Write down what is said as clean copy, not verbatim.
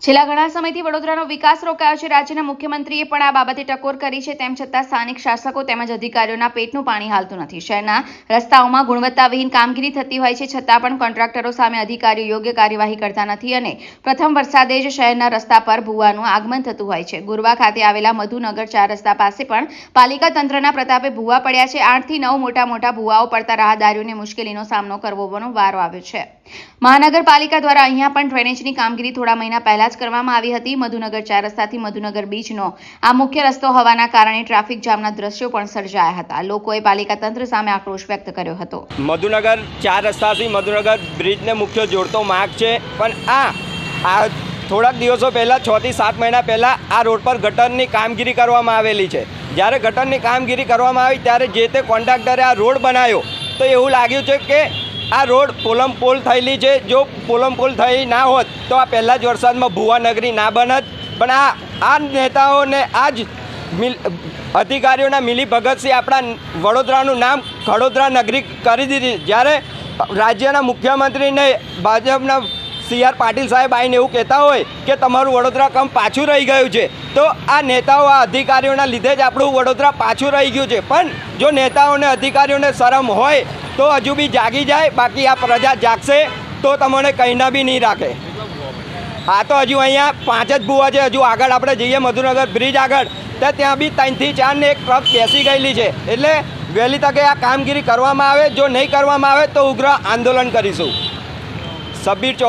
છેલ્લા ઘણા સમયથી વડોદરાનો વિકાસ રોકાયો છે। રાજ્યના મુખ્યમંત્રીએ પણ આ બાબતે ટકોર કરી છે। તેમ છતાં સ્થાનિક શાસકો તેમજ અધિકારીઓના પેટનું પાણી હાલતું નથી। શહેરના રસ્તાઓમાં ગુણવત્તાવિહીન કામગીરી થતી હોય છે, છતાં પણ કોન્ટ્રાક્ટરો સામે અધિકારીઓ યોગ્ય કાર્યવાહી કરતા નથી અને પ્રથમ વરસાદે જ શહેરના રસ્તા પર ભૂવાનું આગમન થતું હોય છે। ગુરવા ખાતે આવેલા મધુનગર 4 રસ્તા પાસે પણ પાલિકા તંત્રના પ્રતાપે ભૂવા પડ્યા છે। 8 થી 9 મોટા ભૂવાઓ પડતા રાહદારીઓને મુશ્કેલીનો સામનો કરવાનો વારો આવ્યો છે। મહાનગરપાલિકા દ્વારા અહીંયા પણ ડ્રેનેજની કામગીરી થોડા મહિના પહેલા કરવામાં આવી હતી। મધુનગર 4 રસ્તાથી મધુનગર બીચનો આ મુખ્ય રસ્તો હોવાના કારણે ટ્રાફિક જામના દ્રશ્યો પણ સર્જાયા હતા। લોકોએ પાલિકા તંત્ર સામે આક્રોશ વ્યક્ત કર્યો હતો। મધુનગર 4 રસ્તાથી મધુનગર બ્રિજને મુખ્ય જોડતો માર્ગ છે, પણ આ થોડાક દિવસો પહેલાં 6 થી 7 મહિના પહેલાં આ રોડ પર ગટરની કામગીરી કરવામાં આવેલી છે। જ્યારે ગટરની કામગીરી કરવામાં આવી ત્યારે જે તે કોન્ટ્રાક્ટરે આ રોડ બનાવ્યો તો એવું લાગ્યું છે કે આ રોડ પોલમપોલ થયેલી છે। જો પોલમપોલ થઈ ના હોત તો આ પહેલા જ વરસાદમાં ભૂવા નગરી ના બનત, પણ આ નેતાઓને આ જ અધિકારીઓના મિલીભગતથી આપણા વડોદરાનું નામ ખડોદરા નગરી કરી દીધી। જ્યારે રાજ્યના મુખ્યમંત્રીને ભાજપના CR પાટીલ સાહેબ આવીને એવું કહેતા હોય કે તમારું વડોદરા કામ પાછું રહી ગયું છે, તો આ નેતાઓ આ અધિકારીઓના લીધે જ આપણું વડોદરા પાછું રહી ગયું છે। પણ જો નેતાઓને અધિકારીઓને શરમ હોય તો હજુ બી જાગી જાય, બાકી આ પ્રજા જાગશે તો તમને કહીના બી નહીં રાખે। આ તો હજુ અહીંયા 5 જ ભૂવા છે। હજુ આગળ આપણે જઈએ મધુનગર બ્રિજ આગળ તો ત્યાં બી 3 થી 4 ને એક ટ્રક બેસી ગયેલી છે। એટલે વહેલી તકે આ કામગીરી કરવામાં આવે, જો નહીં કરવામાં આવે તો ઉગ્ર આંદોલન કરીશું। સબીર